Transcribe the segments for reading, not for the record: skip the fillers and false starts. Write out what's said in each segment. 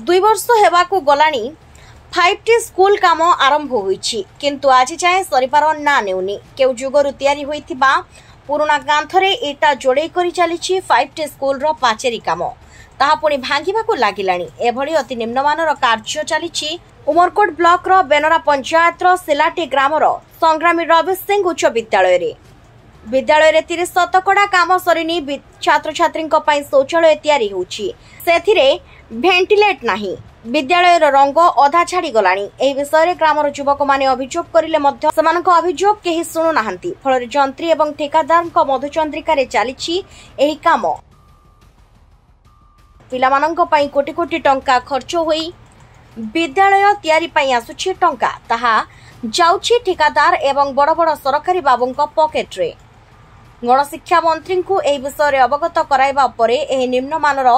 2 वर्ष हेबाकु गलानी 5टी स्कूल काम आरंभ होईछि किंतु आज जाए सरिपार ना नेउनी केउ जुगरु तयारी होइथिबा पुराना कांथरे इटा जोड़े करी चलीछि 5टी स्कूल रो पाचेरी काम ताहा पुणी भांगिबाकु लागिलाणी। एभली अति निम्नमानर कार्य चलीछि उमरकोट ब्लॉक रो बेनरा पंचायत रो सिलाटी ग्राम रो संग्रामी रवि सिंह उच्च विद्यालय रे 30 शतकड़ा काम सरिनी छात्र छात्री शौचालय तैयारी होउछि सेथिरे भेंटिलेट नाही विद्यालय रंग अधा छाड़ी गलानी। एही विषय रे ग्रामर युवक माने अभियोग करिले मध्य समानक अभियोग केही सुनु नाहंती फଳରେ जंत्री एवं ठेकादारक मधुचंद्रिका रे चालिछि एही काम। पिलामानक पई कोटी कोटी टंका खर्च होई विद्यालय तैयारी पई आसुछि टंका ताहा जाउछि ठेकादार एवं बड़ बड़ सरकारी बाबूंक पॉकेट रे। गणशिक्षा मंत्री को एही विषय रे अवगत कराइबा परे एही निम्नमानर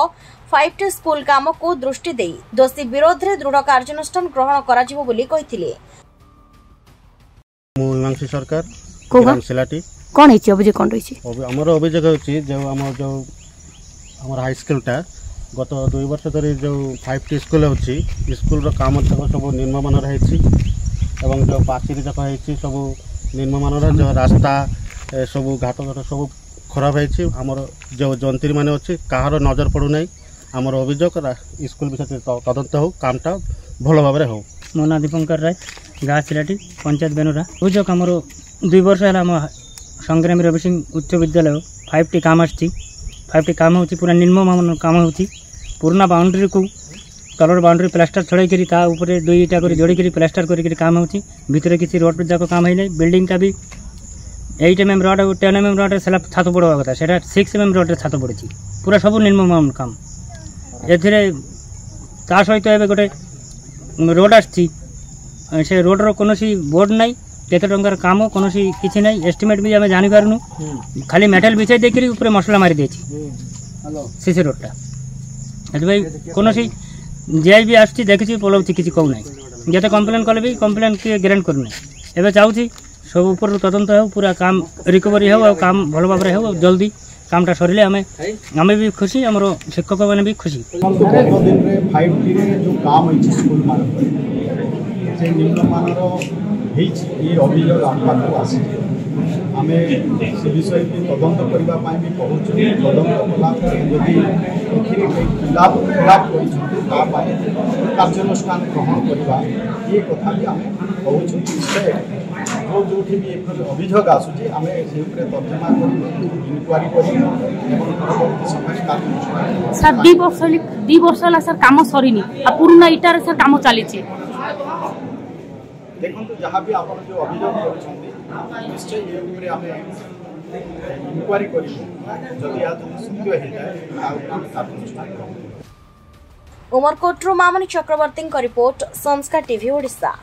5टी स्कूल काम को दृष्टि देई दोषी विरोध रे दृढ़ कार्यानुष्ठान ग्रहण कराजिबो बोली कहिथिले। मीमांसी सरकार ग्राम सिलाटी कोन हिची अभियोग कोन रहिछि हमर अभियोग होछि जो हमर हाई स्कूल टा गत 2 वर्ष धरि जो 5टी स्कूल होछि स्कूल रो काम सब निम्नमान रहिछि एवं जो पाचेरी जक होछि सब निम्नमान जो रास्ता सब घाट घाट सब खराब होछि। हमर जो जंत्री माने अछि काहार नजर पड़ु नै हमर अभियोग स्कूल विषय तदंत हो कामटा भल भाव हो। मो ना दीपंकर राय गाँ सिलाटी पंचायत बेनरा अभियोग हमर 2 वर्ष है संग्रामी रवि सिंह उच्च विद्यालय 5टी काम आछि 5टी काम होछि पूरा निम्न काम होछि पुराना बाउंड्री को कलर बाउंड्री प्लास्टर छड़ाई करी ता ऊपर 2 ईटा करी जोड़ी करी प्लास्टर करी काम होछि भीतर किसी रोड जाक काम है नै बिल्डिंग का भी 8 mm रड 10 mm रड से छात पड़वा कथा सेटा 6 mm रड छात पड़ी पूरा सब निम्न काम एथिरे ता सहित एबे गोटे रोड आछि से रोड रो कोनोसी बोर्ड नै केते टंकार काम कोनोसी किछि नै एस्टिमेट भी हमें जानि पारनु खाली मेटल बिछाई देकरी ऊपर मसला मारी देछि सीसी रोडटा एत भाई कोनोसी जेआई भी आछि देखछि पलौछि किछि कहू नै जेते कंप्लेन कले भी कंप्लेन के ग्रांट करू नै एबे चाहूछि सब ऊपर तदंत हो पूरा काम रिकवरी हो काम भल भाव हो जल्दी कामटा सरिले आमे भी खुशी हमर शिक्षक माने भी खुशी। दिन रे 5टी रे जो काम होई स्कूल मान से निम्न मानर हेछि ए अभियोग आमको आसी आमे से विषय के तदंत करबा पाई भी पहुंच तदंत कला यदि एथिरे खिलाफ करि ता पाई कार्यानुष्ठान ग्रहण करबा ये कथा भी आमे पहुंच विषय जो भी अभियोग आसुची आमे से ऊपर तर्जमा करी इनक्वारी करी एवं परवर्ती समय कार्यानुष्ठान सर 2 वर्ष ला सर काम सरीनी आ पुराना इटार सर काम चलीछि देखंतु जहाँ भी आपण जो अभियोग करूछंती निश्चय ये ऊपर आमे इनक्वारी करी जदि आ सत्य हे जाय आ ऊपर कार्यानुष्ठान। उमरकोट मामनी चक्रवर्ती रिपोर्ट संस्कार टीवी ओडिशा।